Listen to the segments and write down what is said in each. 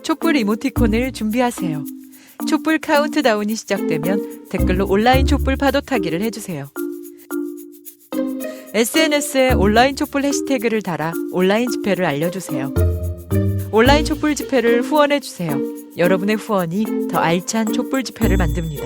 촛불 이모티콘을 준비하세요. 촛불 카운트다운이 시작되면 댓글로 온라인 촛불 파도 타기를 해주세요. SNS에 온라인 촛불 해시태그를 달아 온라인 집회를 알려주세요. 온라인 촛불 집회를 후원해주세요. 여러분의 후원이 더 알찬 촛불 집회를 만듭니다.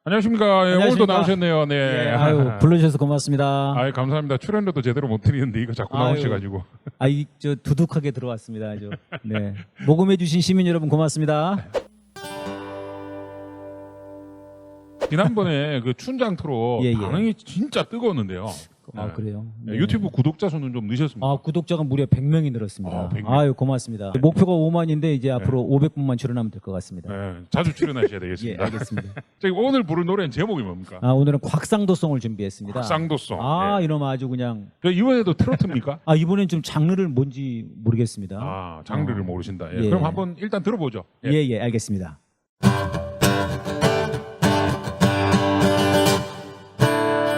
안녕하십니까. 예, 오늘도 안녕하십니까. 나오셨네요. 네. 예, 아유, 불러주셔서 고맙습니다. 아유, 감사합니다. 출연료도 제대로 못 드리는데 이거 자꾸 나오셔가지고. 저 두둑하게 들어왔습니다. 아주. 네. 모금해주신 시민 여러분 고맙습니다. 지난번에 그 춘장 토로 예, 예. 반응이 진짜 뜨거웠는데요. 아, 그래요? 네. 네. 유튜브 구독자 수는 좀 늦었습니다. 아, 구독자가 무려 100명이 늘었습니다. 100명. 아유, 고맙습니다. 목표가 5만인데 이제 앞으로 500분만 출연하면 될 것 같습니다. 네, 자주 출연하셔야 예, 되겠습니다. 알겠습니다. 저기 오늘 부를 노래는 제목이 뭡니까? 아, 오늘은 곽상도송을 준비했습니다. 곽상도송. 아, 네. 이러면 아주 그냥. 이번에도 트로트입니까? 아, 이번엔 좀 장르를 뭔지 모르겠습니다. 아, 장르를 모르신다. 예. 예. 그럼 한번 일단 들어보죠. 예. 예, 예, 알겠습니다.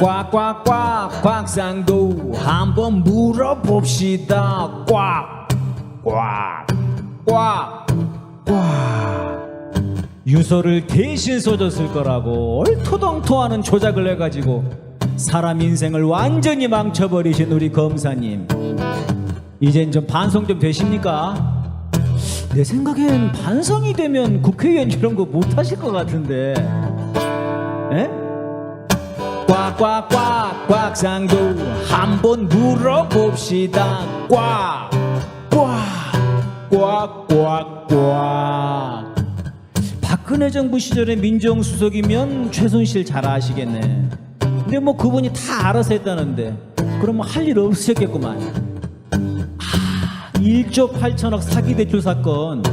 꽉꽉꽉 곽상도 한번 물어봅시다. 꽉꽉꽉꽉 유서를 대신 써줬을 거라고 얼토당토하는 조작을 해가지고 사람 인생을 완전히 망쳐버리신 우리 검사님, 이젠 좀 반성 좀 되십니까? 내 생각엔 반성이 되면 국회의원 이런 거 못하실 것 같은데. 에? 꽉꽉꽉 곽상도 한번 물어봅시다. 꽉꽉꽉꽉꽉 박근혜 정부 시절에 민정수석이면 최순실 잘 아시겠네. 근데 뭐 그분이 다 알아서 했다는데 그러면 할 일 없으셨겠구만. 1조 8천억 사기 대출 사건,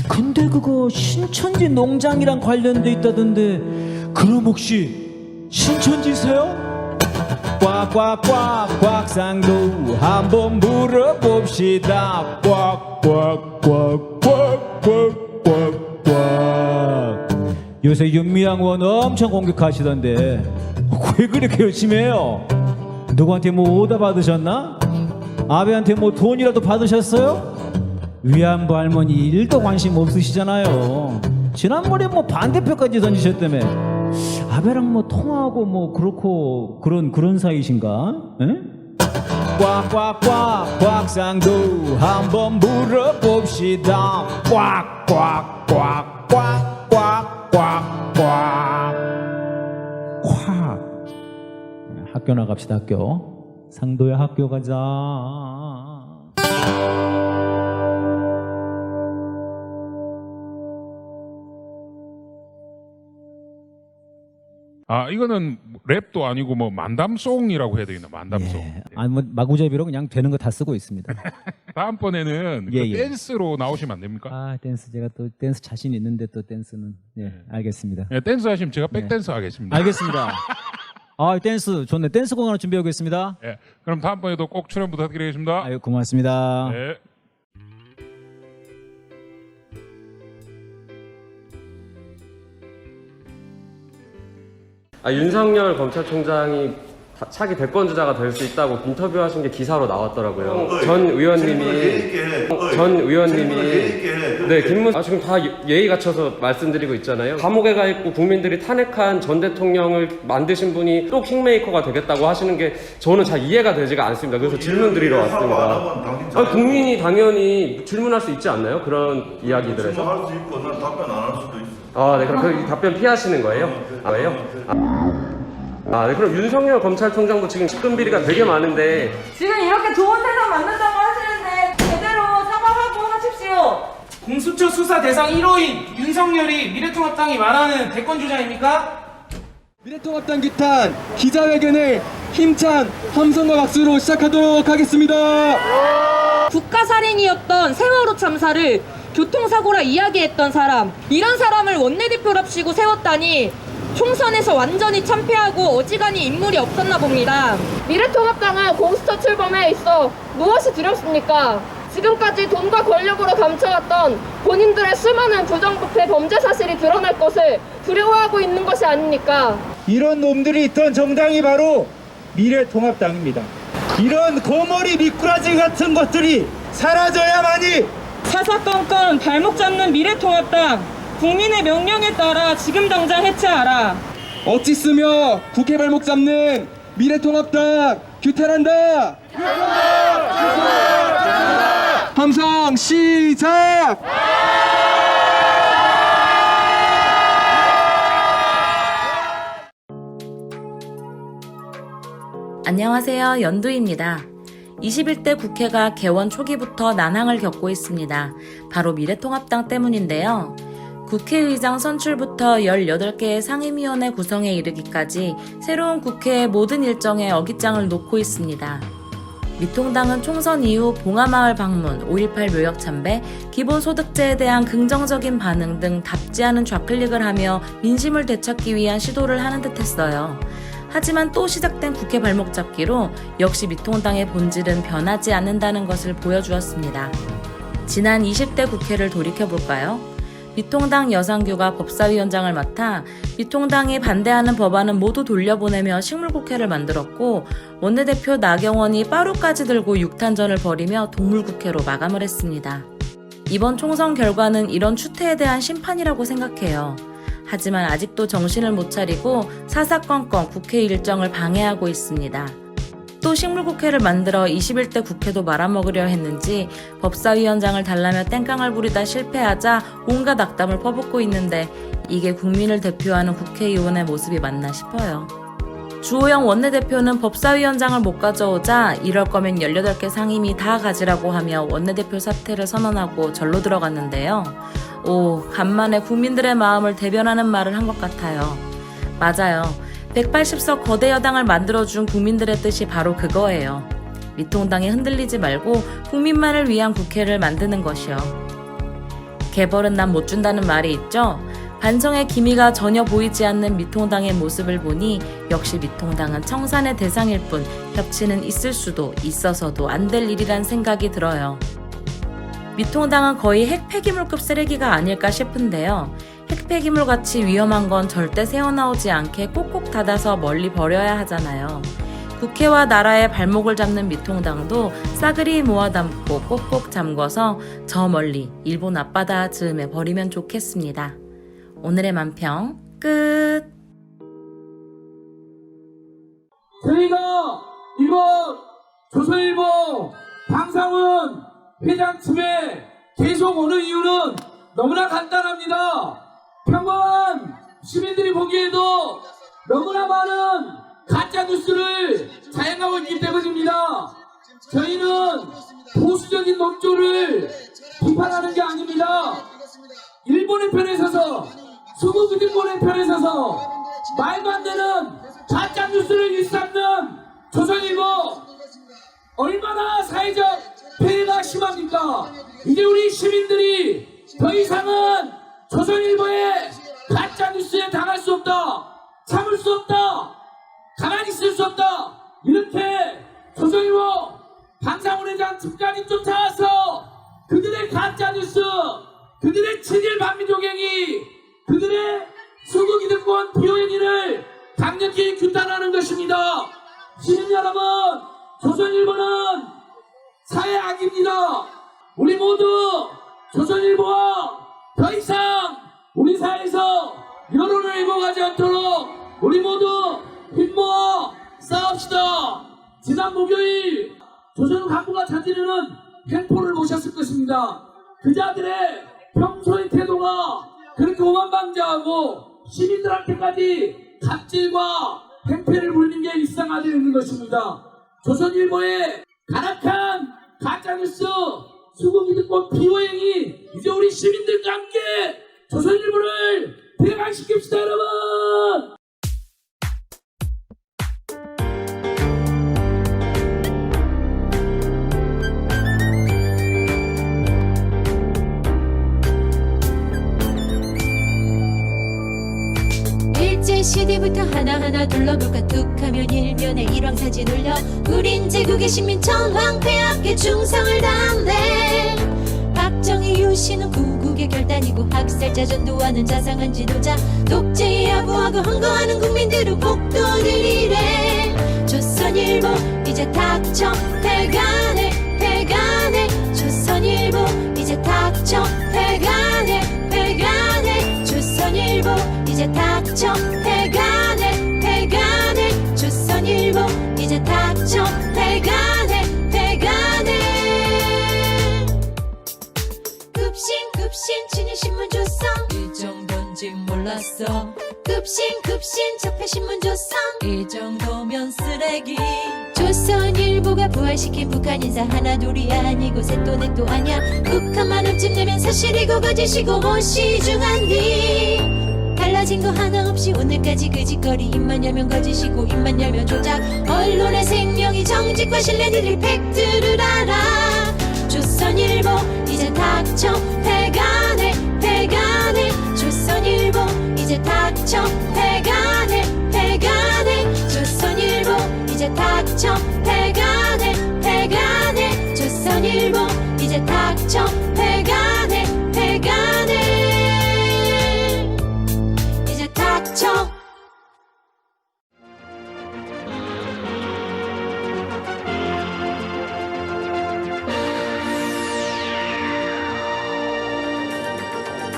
근데 그거 신천지 농장이랑 관련돼 있다던데 그럼 혹시 신천지세요? 꽉꽉꽉 곽상도 한번 물어봅시다. 꽉꽉꽉꽉꽉꽉꽉 요새 윤미향 의원 엄청 공격하시던데 왜 그렇게 열심히 해요? 누구한테 뭐 오다 받으셨나? 아베한테 뭐 돈이라도 받으셨어요? 위안부 할머니 1도 관심 없으시잖아요. 지난번에 뭐 반대표까지 던지셨다며. 아베랑 뭐 통화하고 뭐 그렇고 그런 사이신가? 에? 꽉꽉꽉 곽상도 한번 물어봅시다. 꽉꽉꽉꽉꽉꽉꽉 학교 나갑시다. 학교. 상도야 학교 가자. 아, 이거는 랩도 아니고 뭐 만담송이라고 해야 되겠나? 만담송. 예. 아니 뭐 마구잡이로 그냥 되는 거 다 쓰고 있습니다. 다음번에는 예, 그 예. 댄스로 나오시면 안 됩니까? 아, 댄스 제가 또 댄스 자신 있는데 또 댄스는 알겠습니다. 예, 댄스 하시면 제가 백댄스 하겠습니다. 알겠습니다. 아, 댄스 좋네. 댄스곡 하나 준비해 오겠습니다. 예, 그럼 다음번에도 꼭 출연 부탁드리겠습니다. 아유, 고맙습니다. 네. 윤석열 검찰총장이 차기 대권 주자가 될 수 있다고 인터뷰하신 게 기사로 나왔더라고요. 전 의원님이 네, 김문수 지금 다 예의 갖춰서 말씀드리고 있잖아요. 감옥에 가 있고 국민들이 탄핵한 전 대통령을 만드신 분이 또 킹메이커가 되겠다고 하시는 게 저는 잘 이해가 되지가 않습니다. 그래서 질문 드리러 왔습니다. 국민이 당연히 질문할 수 있지 않나요? 그런 이야기들에서. 질문할 수 있고 난 답변 안 할 수도 있어. 아, 네, 그럼 그 답변 피하시는 거예요? 아, 왜요? 아, 네, 그럼 윤석열 검찰총장도 지금 측근 비리가 되게 많은데 지금 이렇게 좋은 세상 만든다고 하시는데 제대로 사과하고 하십시오. 공수처 수사 대상 1호인 윤석열이 미래통합당이 말하는 대권 주자입니까? 미래통합당 규탄 기자회견을 힘찬 함성과 박수로 시작하도록 하겠습니다. 국가살인이었던 세월호 참사를 교통사고라 이야기했던 사람, 이런 사람을 원내대표랍시고 세웠다니 총선에서 완전히 참패하고 어지간히 인물이 없었나 봅니다. 미래통합당은 공수처 출범에 있어 무엇이 두렵습니까? 지금까지 돈과 권력으로 감춰왔던 본인들의 수많은 부정부패 범죄 사실이 드러날 것을 두려워하고 있는 것이 아닙니까? 이런 놈들이 있던 정당이 바로 미래통합당입니다. 이런 거머리 미꾸라지 같은 것들이 사라져야만이 사사건건 발목 잡는 미래통합당, 국민의 명령에 따라 지금 당장 해체하라. 억지 쓰며 국회 발목 잡는 미래통합당 규탄한다. 함성 시작. 안녕하세요. 연두입니다. 21대 국회가 개원 초기부터 난항을 겪고 있습니다. 바로 미래통합당 때문인데요. 국회의장 선출부터 18개의 상임위원회 구성에 이르기까지 새로운 국회의 모든 일정에 어깃장을 놓고 있습니다. 미통당은 총선 이후 봉하마을 방문, 5.18 묘역 참배, 기본소득제에 대한 긍정적인 반응 등 답지 않은 좌클릭을 하며 민심을 되찾기 위한 시도를 하는 듯 했어요. 하지만 또 시작된 국회 발목 잡기로 역시 미통당의 본질은 변하지 않는다는 것을 보여주었습니다. 지난 20대 국회를 돌이켜볼까요? 미통당 여상규가 법사위원장을 맡아 미통당이 반대하는 법안은 모두 돌려보내며 식물국회를 만들었고, 원내대표 나경원이 빠루까지 들고 6탄전을 벌이며 동물국회로 마감을 했습니다. 이번 총선 결과는 이런 추태에 대한 심판이라고 생각해요. 하지만 아직도 정신을 못 차리고 사사건건 국회 일정을 방해하고 있습니다. 또 식물국회를 만들어 21대 국회도 말아먹으려 했는지 법사위원장을 달라며 땡깡을 부리다 실패하자 온갖 악담을 퍼붓고 있는데, 이게 국민을 대표하는 국회의원의 모습이 맞나 싶어요. 주호영 원내대표는 법사위원장을 못 가져오자 이럴 거면 18개 상임위 다 가지라고 하며 원내대표 사퇴를 선언하고 절로 들어갔는데요. 오, 간만에 국민들의 마음을 대변하는 말을 한 것 같아요. 맞아요. 180석 거대 여당을 만들어준 국민들의 뜻이 바로 그거예요. 미통당에 흔들리지 말고 국민만을 위한 국회를 만드는 것이요. 개벌은 남 못 준다는 말이 있죠? 반성의 기미가 전혀 보이지 않는 미통당의 모습을 보니 역시 미통당은 청산의 대상일 뿐 협치는 있을 수도 있어서도 안 될 일이란 생각이 들어요. 미통당은 거의 핵폐기물급 쓰레기가 아닐까 싶은데요. 핵폐기물같이 위험한 건 절대 새어나오지 않게 꼭꼭 닫아서 멀리 버려야 하잖아요. 국회와 나라의 발목을 잡는 미통당도 싸그리 모아 담고 꼭꼭 잠궈서 저 멀리 일본 앞바다 즈음에 버리면 좋겠습니다. 오늘의 만평 끝. 저희가 이번 조선일보 방상훈 회장 집에 계속 오는 이유는 너무나 간단합니다. 평범한 시민들이 보기에도 너무나 많은 가짜뉴스를 자행하고 있기 때문입니다. 저희는 보수적인 논조를 비판하는 게 아닙니다. 일본의 편에 서서, 수구기득권의 편에 서서 말도 안 되는 가짜뉴스를 일삼는 조선일보, 얼마나 사회적 폐해가 심합니까? 이제 우리 시민들이 더 이상은 조선일보의 가짜뉴스에 당할 수 없다, 참을 수 없다, 가만히 있을 수 없다, 이렇게 조선일보 방상훈 회장 집까지 쫓아와서 그들의 가짜뉴스, 그들의 친일 반미조갱이, 그들의 수구기득권 비호행위를 강력히 규탄하는 것입니다. 시민 여러분, 조선일보는 사회 악입니다. 우리 모두 조선일보와 더 이상 우리 사회에서 여론을 왜곡하지 않도록 우리 모두 힘모아 싸웁시다. 지난 목요일 조선 간부가 저지르는 횡포를 보셨을 것입니다. 그자들의 평소의 태도가 그렇게 오만방자하고 시민들한테까지 갑질과 팽팽을 부리는 게 일상화되는 것입니다. 조선일보의 가락한 가짜뉴스 수국이 듣고 피오행이 이제 우리 시민들과 함께 조선일보를 폐간시킵시다 여러분. 시대부터 하나하나 둘러볼까 뚝하면 일면에 일왕사진 올려 우린 제국의 시민 천황폐하께 충성을 다한대. 박정희 유신은 구국의 결단이고 학살자 전도하는 자상한 지도자 독재에 아부하고 헌거하는 국민들은 복도를 이래. 조선일보 이제 닥쳐 패간해 패간해. 조선일보 이제 닥쳐 패간해 패간해. 조선일보 이제 닥쳐 패간해 패간해. 조선일보 이제 닥쳐 패간해 패간해. 급신 친일신문 조성 이 정도인지 몰랐어. 급신 적폐신문 조성 이 정도면 쓰레기. 조선일보가 부활시킨 북한 인사 하나둘이 아니고 셋도 넷도 아냐. 북한만 흠집내면 사실이고 거짓이고 무시중한디. 달라진 거 하나 없이 오늘까지 그 짓거리. 입만 열면 거짓이고 입만 열면 조작. 언론의 생명이 정직과 신뢰 드릴 팩트를 알아. 조선일보 이제 닥쳐 패간해 패간해. 조선일보 이제 닥쳐 패간해 패간해. 조선일보 이제 닥쳐 패간해 패간해. 조선일보 이제 닥쳐 패간해 패간해. 이제 닥쳐.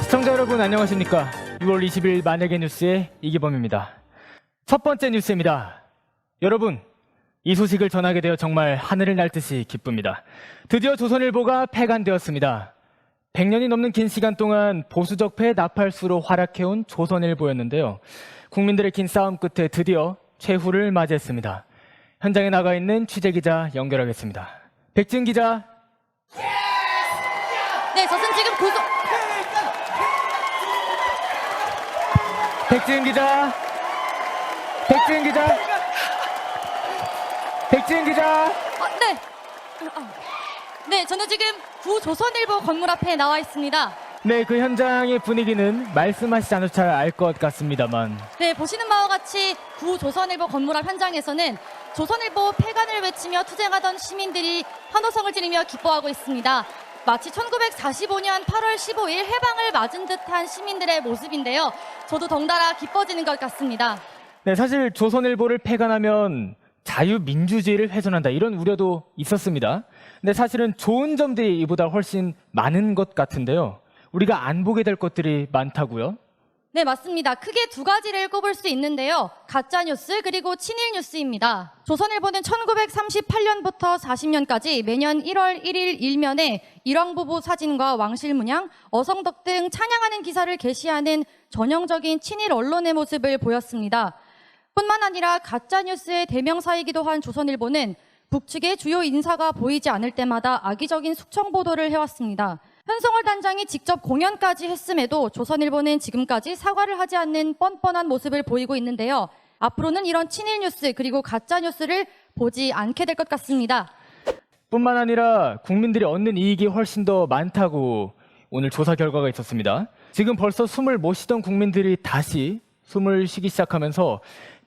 시청자 여러분 안녕하십니까. 6월 20일 만약의 뉴스의 이기범입니다. 첫 번째 뉴스입니다. 여러분, 이 소식을 전하게 되어 정말 하늘을 날 듯이 기쁩니다. 드디어 조선일보가 폐간되었습니다. 100년이 넘는 긴 시간 동안 보수적폐 나팔수로 활약해온 조선일보였는데요. 국민들의 긴 싸움 끝에 드디어 최후를 맞이했습니다. 현장에 나가 있는 취재기자 연결하겠습니다. 백지은 기자. 네, 저는 지금 백지은 기자. 네, 저는 지금 구조선일보 건물 앞에 나와 있습니다. 네, 그 현장의 분위기는 말씀하시지 않아도 잘 알 것 같습니다만. 네, 보시는 바와 같이 구조선일보 건물 앞 현장에서는 조선일보 폐간을 외치며 투쟁하던 시민들이 환호성을 지르며 기뻐하고 있습니다. 마치 1945년 8월 15일 해방을 맞은 듯한 시민들의 모습인데요. 저도 덩달아 기뻐지는 것 같습니다. 네, 사실 조선일보를 폐간하면 자유민주주의를 훼손한다 이런 우려도 있었습니다. 근데 사실은 좋은 점들이 이보다 훨씬 많은 것 같은데요. 우리가 안 보게 될 것들이 많다고요? 네, 맞습니다. 크게 두 가지를 꼽을 수 있는데요. 가짜뉴스 그리고 친일뉴스입니다. 조선일보는 1938년부터 40년까지 매년 1월 1일 일면에 일왕부부 사진과 왕실문양, 어성덕 등 찬양하는 기사를 게시하는 전형적인 친일 언론의 모습을 보였습니다. 뿐만 아니라 가짜뉴스의 대명사이기도 한 조선일보는 북측의 주요 인사가 보이지 않을 때마다 악의적인 숙청 보도를 해왔습니다. 현성월 단장이 직접 공연까지 했음에도 조선일보는 지금까지 사과를 하지 않는 뻔뻔한 모습을 보이고 있는데요. 앞으로는 이런 친일 뉴스 그리고 가짜 뉴스를 보지 않게 될 것 같습니다. 뿐만 아니라 국민들이 얻는 이익이 훨씬 더 많다고 오늘 조사 결과가 있었습니다. 지금 벌써 숨을 못 쉬던 국민들이 다시 숨을 쉬기 시작하면서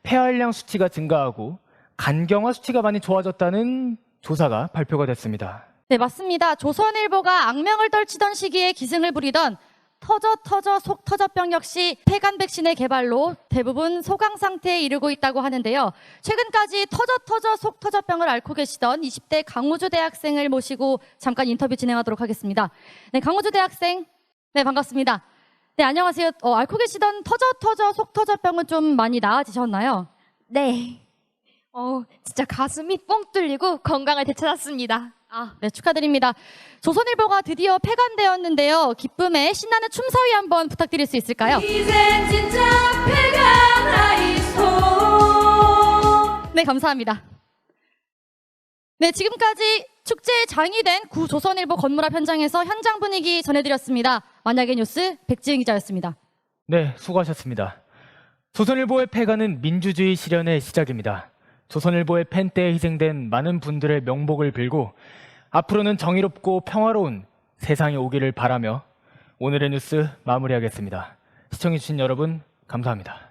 폐활량 수치가 증가하고 간경화 수치가 많이 좋아졌다는 조사가 발표가 됐습니다. 네, 맞습니다. 조선일보가 악명을 떨치던 시기에 기승을 부리던 터져 속터져병 역시 폐간 백신의 개발로 대부분 소강 상태에 이르고 있다고 하는데요. 최근까지 터져 속터져병을 앓고 계시던 20대 강우주 대학생을 모시고 잠깐 인터뷰 진행하도록 하겠습니다. 네, 강우주 대학생. 네, 반갑습니다. 네, 안녕하세요. 앓고 계시던 터져 속터져병은 좀 많이 나아지셨나요? 네. 진짜 가슴이 뻥 뚫리고 건강을 되찾았습니다. 네, 축하드립니다. 조선일보가 드디어 폐간되었는데요. 기쁨에 신나는 춤사위 한번 부탁드릴 수 있을까요? 이젠 진짜 폐간하이소. 네, 감사합니다. 네, 지금까지 축제의 장이 된 구조선일보 건물 앞 현장에서 현장 분위기 전해드렸습니다. 만약의 뉴스 백지은 기자였습니다. 네, 수고하셨습니다. 조선일보의 폐가는 민주주의 실현의 시작입니다. 조선일보의 펜대에 희생된 많은 분들의 명복을 빌고 앞으로는 정의롭고 평화로운 세상이 오기를 바라며 오늘의 뉴스 마무리하겠습니다. 시청해주신 여러분 감사합니다.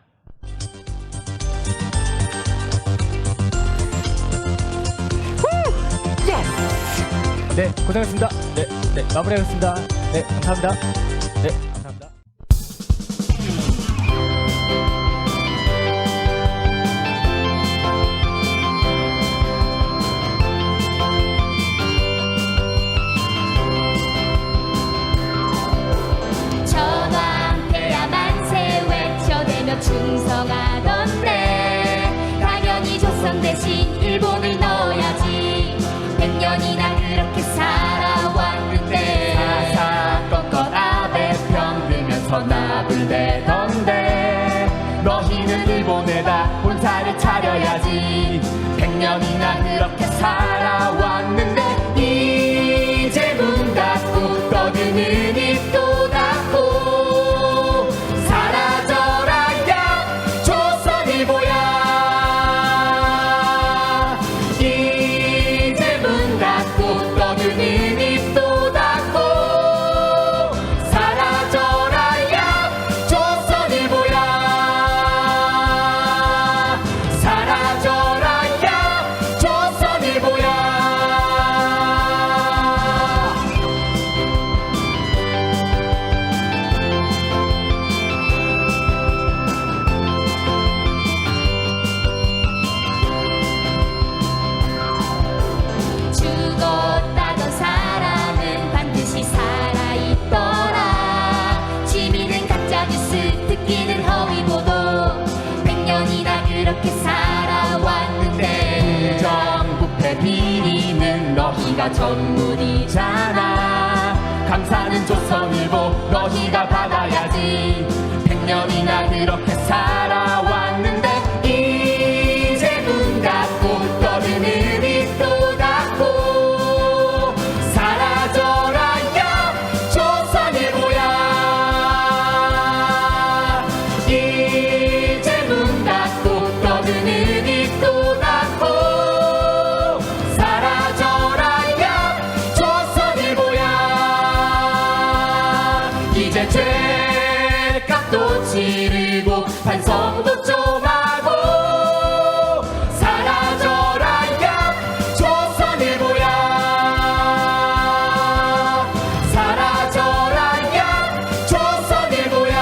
네, 고생했습니다. 네, 마무리하겠습니다. 네, 감사합니다. 네, 감사합니다. 전황태야 만세 외쳐대며 충성하던데 당연히 조선 대신 일본을 넣어야지 100년이나 그렇게 살아왔는데 사사건건 아베 병들면서 납을 내던데 너희는 일본에다 본사를 차려야지 100년이나 그렇게 살아왔는데 이제 문 닫고 떠드는 입도 닫고 사라져라 야 조선일보야 이제 문 닫고 떠드는 입도 닫고 사라져라 야 조선일보야 사라져라 야 조선일보야 죽었다던 사람은 반드시 살아있더라 취미는 가짜뉴스 듣기는 허위보도 100년이나 그렇게 살아왔는데 정부패 비리는 너희가 전문이잖아 감사는 조선일보 너희가 받아야지 100년이나 그렇게 살아왔는데 이제 문 닫고 떠드는 입도 닫고 사라져라 야 조선일보야 이제 문 닫고 떠드는 입도 닫고 사라져라 야 조선일보야 이제 죄값도 치르고 반성도 좀 하고 사라져라 야 조선일보야 사라져라 야 조선일보야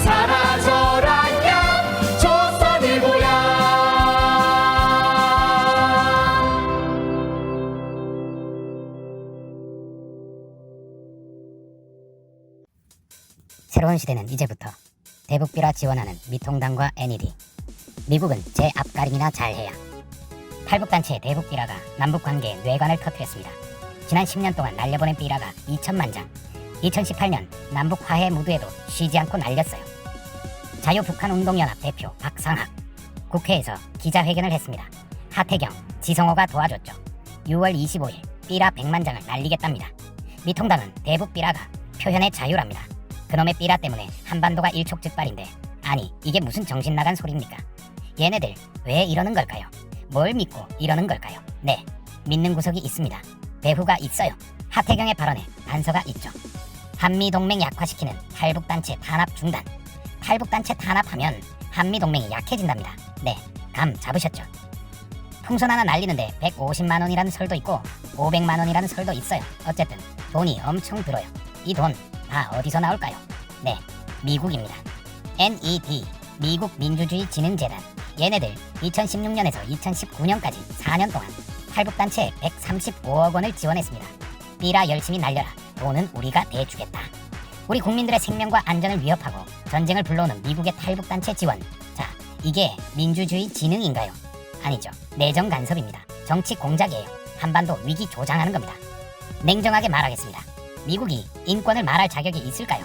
사라져라 야 조선일보야 새로운 시대는 이제부터 대북비라 지원하는 미통당과 NED 미국은 제 앞가림이나 잘해야 탈북단체의 대북비라가 남북관계에 뇌관을 터뜨렸습니다. 지난 10년 동안 날려보낸 비라가 2천만 장 2018년 남북화해 무드에도 쉬지 않고 날렸어요. 자유북한운동연합 대표 박상학 국회에서 기자회견을 했습니다. 하태경, 지성호가 도와줬죠. 6월 25일 삐라 100만 장을 날리겠답니다. 미통당은 대북 삐라가 표현의 자유랍니다. 그놈의 삐라 때문에 한반도가 일촉즉발인데 아니 이게 무슨 정신 나간 소리입니까? 얘네들 왜 이러는 걸까요? 뭘 믿고 이러는 걸까요? 네, 믿는 구석이 있습니다. 배후가 있어요. 하태경의 발언에 단서가 있죠. 한미동맹 약화시키는 탈북단체 탄압 중단. 탈북단체 탄압하면 한미동맹이 약해진답니다. 네, 감 잡으셨죠? 풍선 하나 날리는데 150만 원이라는 설도 있고 500만 원이라는 설도 있어요. 어쨌든 돈이 엄청 들어요. 이 돈 다 어디서 나올까요? 네, 미국입니다. NED, 미국 민주주의 진흥재단. 얘네들 2016년에서 2019년까지 4년 동안 탈북단체에 135억 원을 지원했습니다. 삐라 열심히 날려라. 돈은 우리가 대주겠다. 우리 국민들의 생명과 안전을 위협하고 전쟁을 불러오는 미국의 탈북단체 지원. 자, 이게 민주주의 진흥인가요? 아니죠. 내정 간섭입니다. 정치 공작이에요. 한반도 위기 조장하는 겁니다. 냉정하게 말하겠습니다. 미국이 인권을 말할 자격이 있을까요?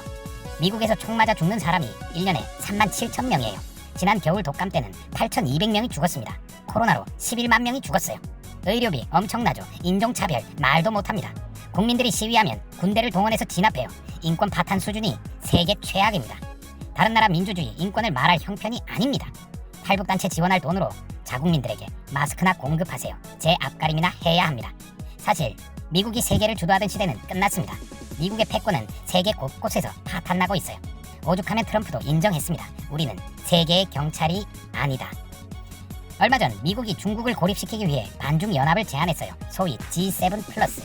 미국에서 총 맞아 죽는 사람이 1년에 3만 7천 명이에요. 지난 겨울 독감 때는 8,200명이 죽었습니다. 코로나로 11만 명이 죽었어요. 의료비 엄청나죠. 인종차별 말도 못합니다. 국민들이 시위하면 군대를 동원해서 진압해요. 인권 파탄 수준이 세계 최악입니다. 다른 나라 민주주의 인권을 말할 형편이 아닙니다. 탈북단체 지원할 돈으로 자국민들에게 마스크나 공급하세요. 제 앞가림이나 해야 합니다. 사실 미국이 세계를 주도하던 시대는 끝났습니다. 미국의 패권은 세계 곳곳에서 파탄나고 있어요. 오죽하면 트럼프도 인정했습니다. 우리는 세계의 경찰이 아니다. 얼마 전 미국이 중국을 고립시키기 위해 반중연합을 제안했어요. 소위 G7 플러스.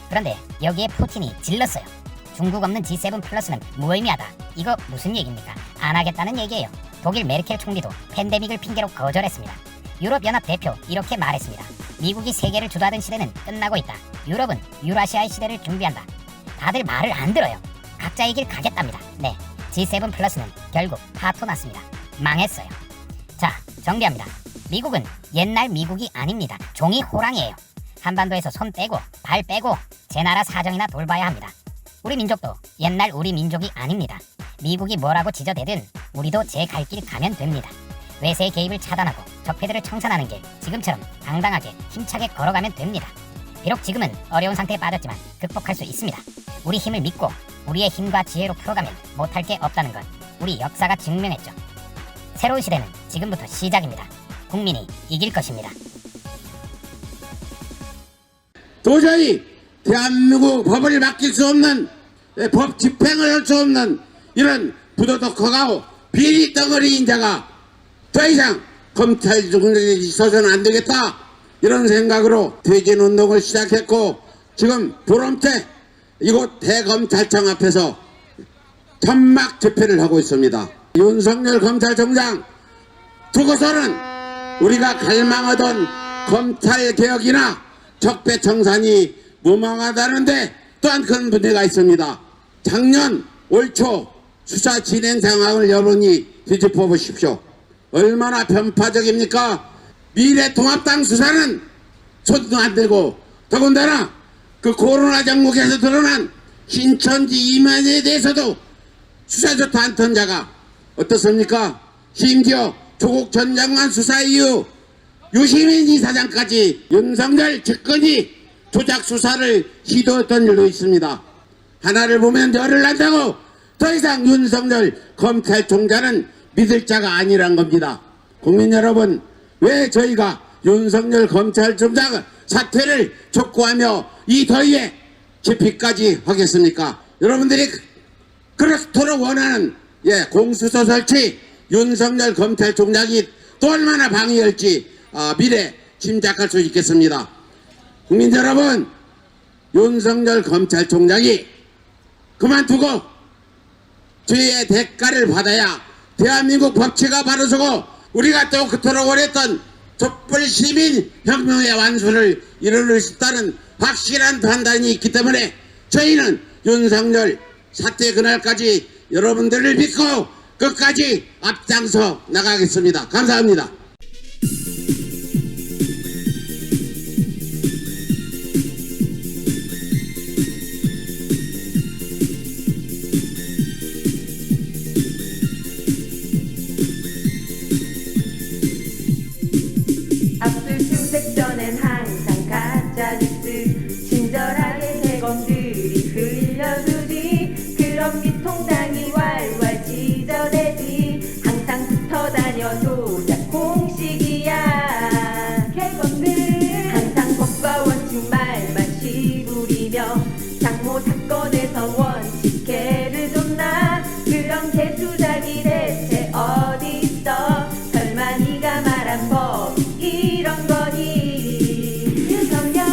그런데 여기에 푸틴이 질렀어요. 중국 없는 G7 플러스는 무의미하다. 이거 무슨 얘기입니까? 안 하겠다는 얘기예요. 독일 메르켈 총리도 팬데믹을 핑계로 거절했습니다. 유럽연합 대표 이렇게 말했습니다. 미국이 세계를 주도하던 시대는 끝나고 있다. 유럽은 유라시아의 시대를 준비한다. 다들 말을 안 들어요. 각자의 길 가겠답니다. 네, G7 플러스는 결국 파토났습니다. 망했어요. 자, 정리합니다. 미국은 옛날 미국이 아닙니다. 종이 호랑이에요. 한반도에서 손 떼고 발 빼고 제 나라 사정이나 돌봐야 합니다. 우리 민족도 옛날 우리 민족이 아닙니다. 미국이 뭐라고 지저대든 우리도 제 갈 길 가면 됩니다. 외세의 개입을 차단하고 적폐들을 청산하는 길 지금처럼 당당하게 힘차게 걸어가면 됩니다. 비록 지금은 어려운 상태에 빠졌지만 극복할 수 있습니다. 우리 힘을 믿고 우리의 힘과 지혜로 풀어가면 못할 게 없다는 것 우리 역사가 증명했죠. 새로운 시대는 지금부터 시작입니다. 국민이 이길 것입니다. 도저히 대한민국 법을 맡길 수 없는 법 집행을 할 수 없는 이런 부도덕하고 비리 덩어리인 자가 더 이상 검찰 중에 있어서는 안 되겠다 이런 생각으로 퇴진운동을 시작했고 지금 보름째 이곳 대검찰청 앞에서 천막 집회를 하고 있습니다. 윤석열 검찰총장 두고서는 우리가 갈망하던 검찰개혁이나 적폐청산이 무망하다는데 또한 큰 문제가 있습니다. 작년 올 초 수사 진행 상황을 여러분이 뒤집어 보십시오. 얼마나 편파적입니까? 미래통합당 수사는 손도 안 대고 더군다나 그 코로나 정국에서 드러난 신천지 이면에 대해서도 수사조차 않던 자가 어떻습니까? 심지어 조국 전 장관 수사 이후 유시민 이사장까지 윤석열 측근이 조작 수사를 시도했던 일도 있습니다. 하나를 보면 열을 난다고 더 이상 윤석열 검찰총장은 믿을 자가 아니란 겁니다. 국민 여러분, 왜 저희가 윤석열 검찰총장 사퇴를 촉구하며 이 더위에 집회까지 하겠습니까? 여러분들이 그렇도록 원하는 공수처 설치 윤석열 검찰총장이 또 얼마나 방해할지 미래 짐작할 수 있겠습니다. 국민 여러분, 윤석열 검찰총장이 그만두고 죄의 대가를 받아야 대한민국 법치가 바로 서고 우리가 또 그토록 원했던 촛불 시민 혁명의 완수를 이룰 수 있다는 확실한 판단이 있기 때문에 저희는 윤석열 사퇴 그날까지 여러분들을 믿고 끝까지 앞장서 나가겠습니다. 감사합니다. 섹션엔 항상 가짜뉴스 친절하게 대검들이 흘려주지 그런 미통당이 왈왈 찢어대지 항상 붙어다녀 조작 공식이야 개검들 항상 법과 원칙 말만 시부리며 장모 사건에서 원칙해를 줬나 그런 개수작이 대체 어딨어 설마 네가 말한 법 이런 거니 윤석열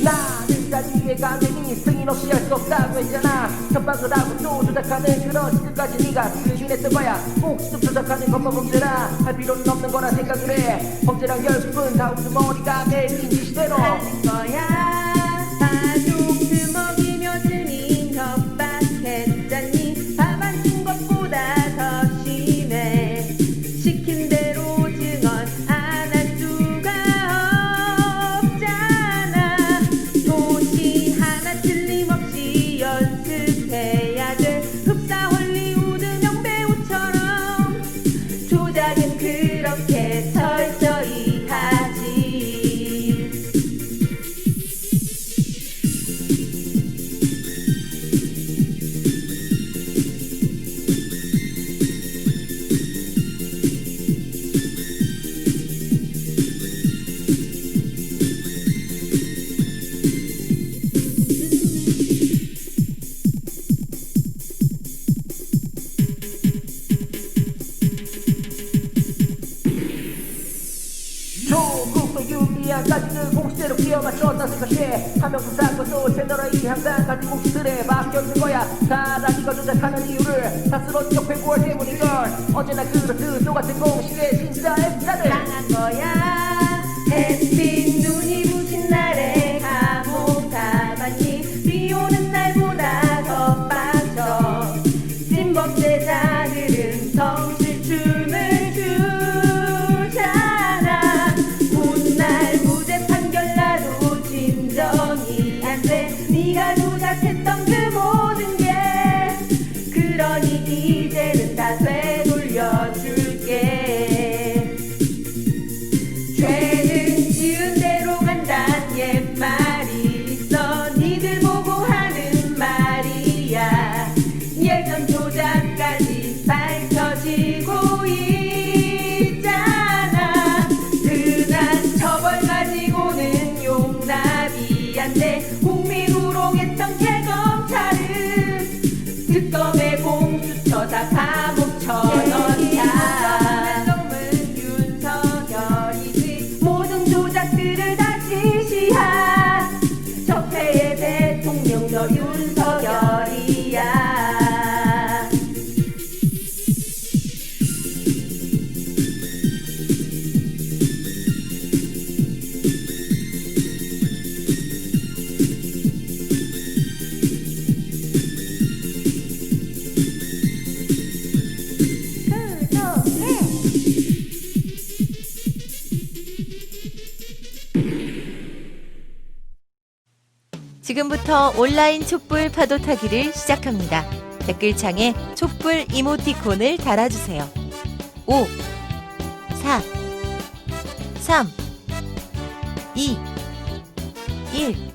나는 자기의 감정이 승인 없이 할 수 없다고 했잖아. 협박을 하고 또 조작하는 그런 짓까지 네가 승인했던 거야. 혹시 좀 조작하는 것만 범죄라 할 필요는 없는 거라 생각을 해. 범죄랑 결국은 다 우리 머리가 내린 짓대로 하는 거야. 가족들 먹이며 증인 협박했잖니 밥 안 준 것보다 더 심해. 시킨 대로 증언 안 할 수가 없잖아. 도시 하나 틀림없이 연습해야 돼. 흡사 헐리우드 명배우처럼 조작 현장까지는 공식대로 끼워 맞췄다 생각해 하면서 사건도 채널의 항상 가진 공식들에 맡겨진 거야 사람 이거 조작하는 이유를 다스러지고 회고할 때문이걸 언제나 그렇듯 똑같은 공식에 진짜 F자들 당한 거야 햇빛 눈이 부신 날에 감옥 가봤니 비 오는 날보다 더 빡쳐 찐범죄자들은 성실춤을 추잖아 훗날 무죄 판결 나도 진정이 안돼 네가 조작했던 그 모든 게 그러니 이제는 다 되돌려줄게 죄는 지은 대로 간단 옛말이 있어 니들 보고 하는 말이야 예전 조작까지 밝혀지고 있잖아 흔한 처벌 가지고는 용납이 안돼 국민 우롱했던 개검찰은 특검의 공수처 다 감옥 쳐넣자 놈은 윤석열이지 모든 조작들을 다 지시한 적폐의 대통령 너 윤석열이야 지금부터 온라인 촛불 파도 타기를 시작합니다. 댓글창에 촛불 이모티콘을 달아주세요. 5, 4, 3, 2, 1.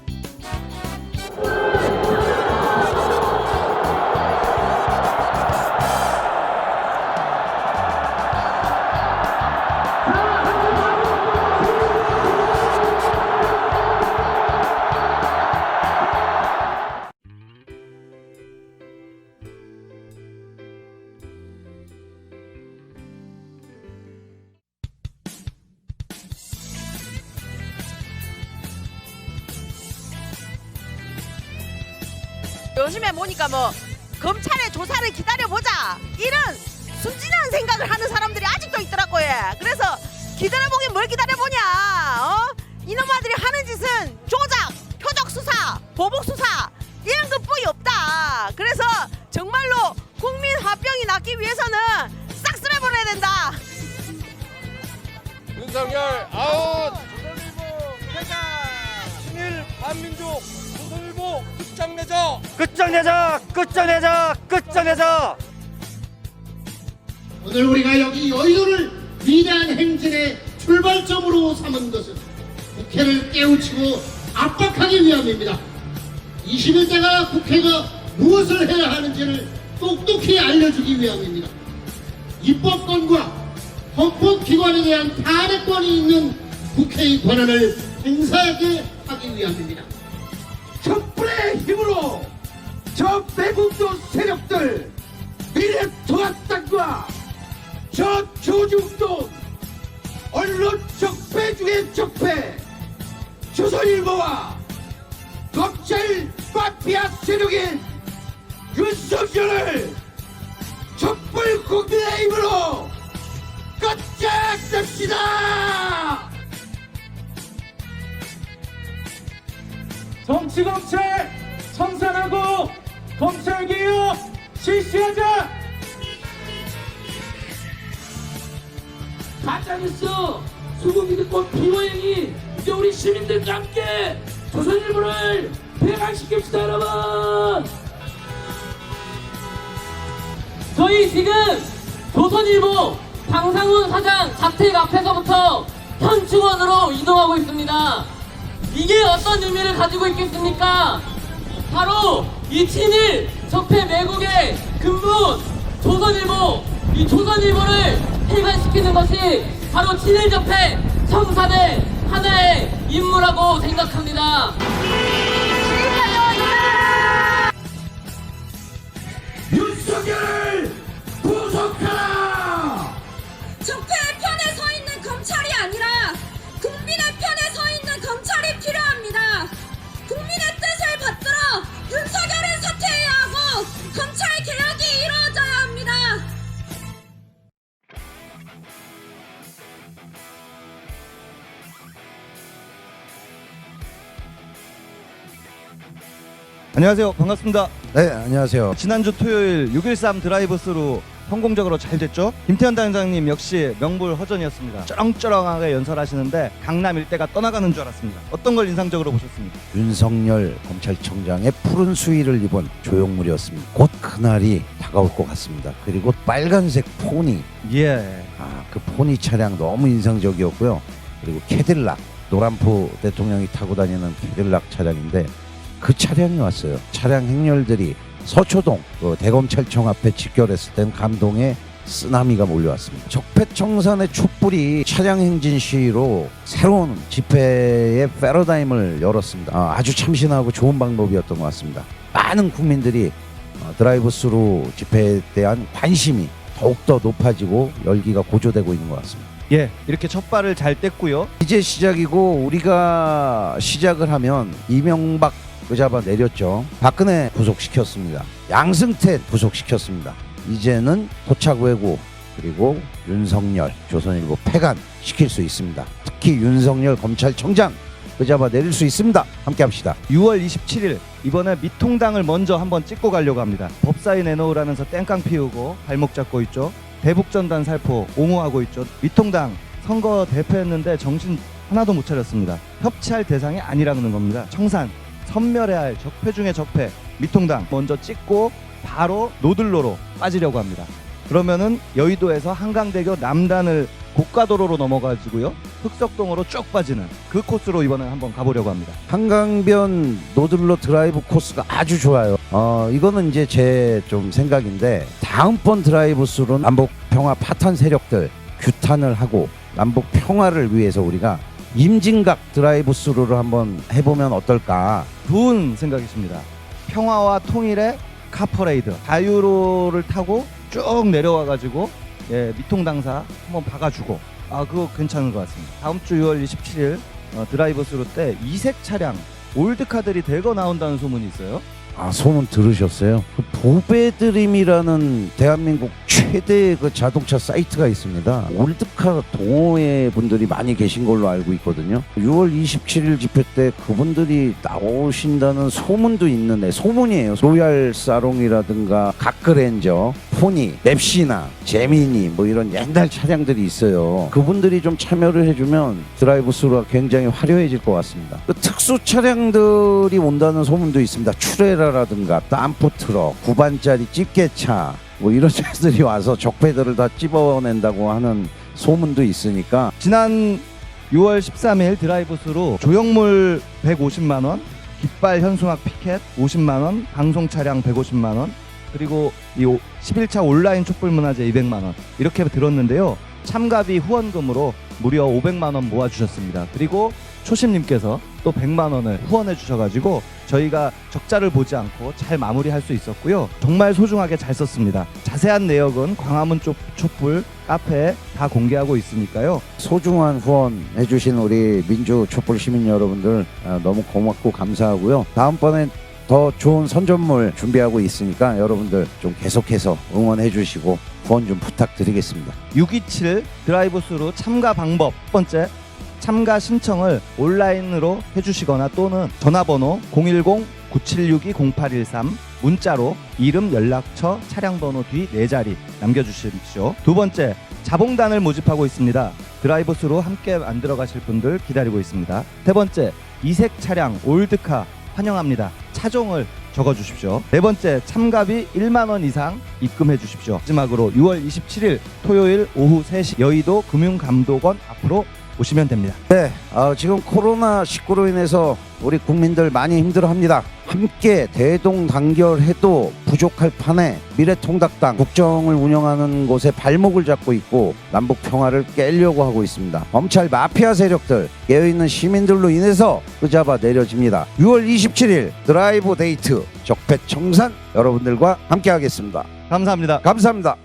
요즘에 보니까 뭐 검찰의 조사를 기다려보자 이런 순진한 생각을 하는 사람들이 아직도 있더라고요. 그래서 기다려보긴 뭘 기다려보냐 이놈아들이 하는 짓은 조작, 표적 수사, 보복 수사 이런 것뿐이 없다. 그래서 정말로 국민 화병이 낫기 위해서는 싹 쓸어버려야 된다. 윤석열 아웃! 조선일보 퇴장! 친일 반민족 조선일보 끝장내자! 끝장내자! 끝장내자! 끝장내자! 오늘 우리가 여기 여의도를 위대한 행진의 출발점으로 삼은 것은 국회를 깨우치고 압박하기 위함입니다. 21대가 국회가 무엇을 해야 하는지를 똑똑히 알려주기 위함입니다. 입법권과 헌법기관에 대한 탄핵권이 있는 국회의 권한을 행사하게 하기 위함입니다. 촛불의 힘으로 저 매국노 세력들 미래통합당과 저 조중동 언론 적폐 중의 적폐 조선일보와 검찰 마피아 세력인 윤석열을 촛불 국민의 힘으로 끝장냅시다. 정치검찰 청산하고 검찰개혁 실시하자. 가짜뉴스 수국이득권 비호행이 이제 우리 시민들과 함께 조선일보를 폐강시킵시다. 여러분 저희 지금 조선일보 방상훈 사장 자택 앞에서부터 현충원으로 이동하고 있습니다. 이게 어떤 의미를 가지고 있겠습니까? 바로 이 친일 적폐 매국의 근본 조선일보, 이 조선일보를 폐간시키는 것이 바로 친일 적폐 청산의 하나의 임무라고 생각합니다. 윤석열을 구속하라! 적폐의 편에 서 있는 검찰이 아니라 국민의 편에 서 있는 안녕하세요. 반갑습니다. 네, 안녕하세요. 지난주 토요일 6.13 드라이브스루 성공적으로 잘 됐죠? 김태현 단장님 역시 명불허전이었습니다. 쩌렁쩌렁하게 연설하시는데 강남 일대가 떠나가는 줄 알았습니다. 어떤 걸 인상적으로 보셨습니까? 윤석열 검찰총장의 푸른 수의를 입은 조형물이었습니다. 곧 그날이 다가올 것 같습니다. 그리고 빨간색 포니, 그 포니 차량 너무 인상적이었고요. 그리고 캐딜락, 노란포 대통령이 타고 다니는 캐딜락 차량인데 그 차량이 왔어요. 차량 행렬들이 서초동 대검찰청 앞에 직결했을 땐 감동의 쓰나미가 몰려왔습니다. 적폐청산의 촛불이 차량 행진 시위로 새로운 집회의 패러다임을 열었습니다. 아주 참신하고 좋은 방법이었던 것 같습니다. 많은 국민들이 드라이브스루 집회에 대한 관심이 더욱더 높아지고 열기가 고조되고 있는 것 같습니다. 예, 이렇게 첫 발을 잘 뗐고요. 이제 시작이고 우리가 시작을 하면 이명박 잡아 내렸죠. 박근혜 구속시켰습니다. 양승태 구속시켰습니다. 이제는 토착외고 그리고 윤석열 조선일보 폐간 시킬 수 있습니다. 특히 윤석열 검찰총장 잡아 내릴 수 있습니다. 함께 합시다. 6월 27일 이번에 미통당을 먼저 한번 찍고 가려고 합니다. 법사위 내놓으라면서 땡깡 피우고 발목 잡고 있죠. 대북전단 살포 옹호하고 있죠. 미통당 선거 대표했는데 정신 하나도 못 차렸습니다. 협치할 대상이 아니라는 겁니다. 청산 선멸해야 할 적폐 중에 적폐 미통당 먼저 찍고 바로 노들로로 빠지려고 합니다. 그러면은 여의도에서 한강대교 남단을 고가도로로 넘어가지고요 흑석동으로 쭉 빠지는 그 코스로 이번에 한번 가보려고 합니다. 한강변 노들로 드라이브 코스가 아주 좋아요. 이거는 이제 제 좀 생각인데 다음번 드라이브스루는 남북 평화 파탄 세력들 규탄을 하고 남북 평화를 위해서 우리가 임진각 드라이브스루를 한번 해보면 어떨까? 좋은 생각이십니다. 평화와 통일의 카퍼레이드 자유로를 타고 쭉 내려와가지고 미통당사 한번 박아주고 그거 괜찮은 것 같습니다. 다음 주 6월 27일 드라이브스루 때 이색 차량 올드카들이 대거 나온다는 소문이 있어요. 소문 들으셨어요? 그 보배드림이라는 대한민국 최대 그 자동차 사이트가 있습니다. 올드카 동호회 분들이 많이 계신 걸로 알고 있거든요. 6월 27일 집회 때 그분들이 나오신다는 소문도 있는데 소문이에요. 로얄 사롱이라든가 가크렌저, 포니, 맵시나, 제미니 뭐 이런 옛날 차량들이 있어요. 그분들이 좀 참여를 해주면 드라이브스루가 굉장히 화려해질 것 같습니다. 그 특수 차량들이 온다는 소문도 있습니다. 추레라라든가 덤프트럭, 9반짜리 집게차 뭐 이런 차들이 와서 적폐들을 다 찝어낸다고 하는 소문도 있으니까 지난 6월 13일 드라이브스루 조형물 150만원, 깃발 현수막 피켓 50만원, 방송 차량 150만원, 그리고 이 11차 온라인 촛불문화제 200만원 이렇게 들었는데요. 참가비 후원금으로 무려 500만원 모아주셨습니다. 그리고 초심님께서 또 100만원을 후원해 주셔가지고 저희가 적자를 보지 않고 잘 마무리할 수 있었고요. 정말 소중하게 잘 썼습니다. 자세한 내역은 광화문 촛불 카페에 다 공개하고 있으니까요. 소중한 후원 해주신 우리 민주 촛불 시민 여러분들 너무 고맙고 감사하고요. 다음번엔 더 좋은 선전물 준비하고 있으니까 여러분들 좀 계속해서 응원해 주시고 후원 좀 부탁드리겠습니다. 627 드라이브스루 참가 방법 첫 번째, 참가 신청을 온라인으로 해주시거나 또는 전화번호 010-9762-0813 문자로 이름, 연락처, 차량번호 뒤 4자리 남겨주십시오. 두 번째, 자봉단을 모집하고 있습니다. 드라이브스루 함께 만들어 가실 분들 기다리고 있습니다. 세 번째, 이색 차량 올드카 환영합니다. 차종을 적어주십시오. 네 번째, 참가비 1만원 이상 입금해 주십시오. 마지막으로 6월 27일 토요일 오후 3시 여의도 금융감독원 앞으로 오시면 됩니다. 네, 지금 코로나19로 인해서 우리 국민들 많이 힘들어합니다. 함께 대동단결해도 부족할 판에 미래통합당 국정을 운영하는 곳에 발목을 잡고 있고 남북 평화를 깨려고 하고 있습니다. 검찰 마피아 세력들, 깨어있는 시민들로 인해서 잡아 내려집니다. 6월 27일 드라이브 데이트 적폐청산 여러분들과 함께 하겠습니다. 감사합니다. 감사합니다.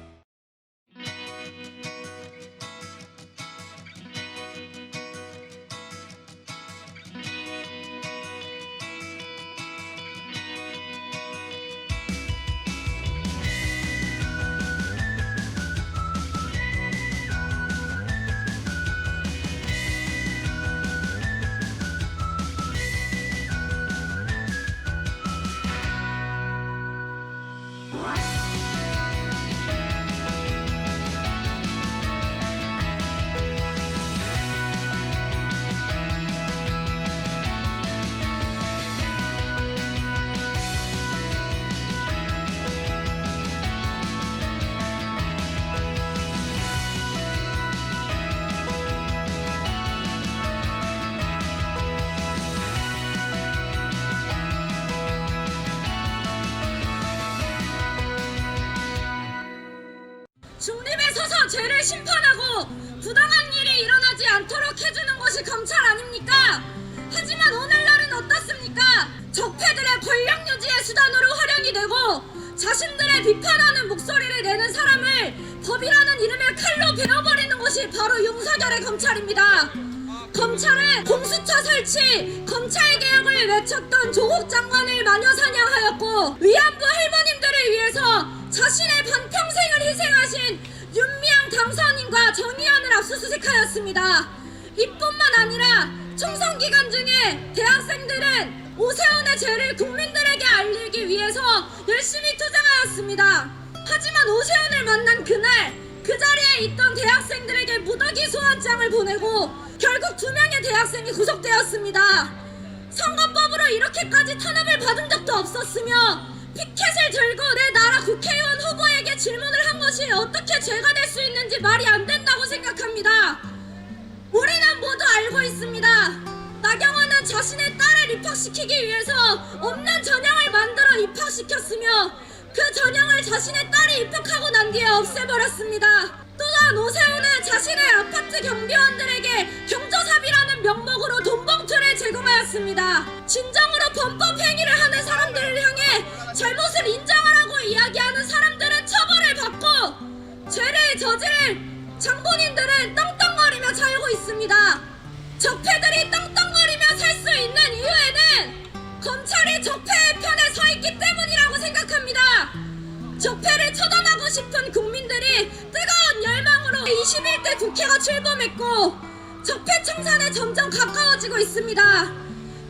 자신들의 비판하는 목소리를 내는 사람을 법이라는 이름의 칼로 베어버리는 것이 바로 윤석열의 검찰입니다. 검찰은 공수처 설치, 검찰개혁을 외쳤던 조국 장관을 마녀사냥하였고 위안부 할머님들을 위해서 자신의 반평생을 희생하신 윤미향 당선인과 정의연을 압수수색하였습니다. 이뿐만 아니라 총선 기간 중에 대학생들은 오세훈의 죄를 국민들에게 알리기 위해서 열심히 투쟁하였습니다. 하지만 오세훈을 만난 그날 그 자리에 있던 대학생들에게 무더기 소환장을 보내고 결국 2명의 대학생이 구속되었습니다. 선거법으로 이렇게까지 탄압을 받은 적도 없었으며 피켓을 들고 내 나라 국회의원 후보에게 질문을 한 것이 어떻게 죄가 될 수 있는지 말이 안 된다고 생각합니다. 우리는 모두 알고 있습니다. 나경원은 자신의 딸을 입학시키기 위해서 없는 전형을 만들어 입학시켰으며 그 전형을 자신의 딸이 입학하고 난 뒤에 없애버렸습니다. 또한 오세훈은 자신의 아파트 경비원들에게 경조사비라는 명목으로 돈봉투를 제공하였습니다. 진정으로 범법 행위를 하는 사람들을 향해 잘못을 인정하라고 이야기하는 사람들은 처벌을 받고 죄를 저지를 장본인들은 떵떵거리며 살고 있습니다. 적폐들이 떵떵거리며 살 수 있는 이유에는 검찰이 적폐의 편에 서 있기 때문이라고 생각합니다. 적폐를 처단하고 싶은 국민들이 뜨거운 열망으로 21대 국회가 출범했고 적폐 청산에 점점 가까워지고 있습니다.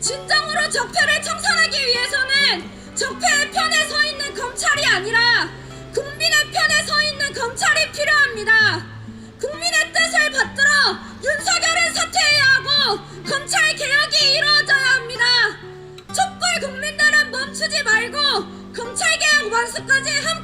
진정으로 적폐를 청산하기 위해서는 적폐의 편에 서 있는 검찰이 아니라 국민의 편에 서 있는 검찰이 필요합니다. 국민의 뜻을 받들어 윤석열은 사퇴해야 하고 검찰 개혁이 이루어져야 합니다. 촛불 국민들은 멈추지 말고 검찰 개혁 완수까지 함께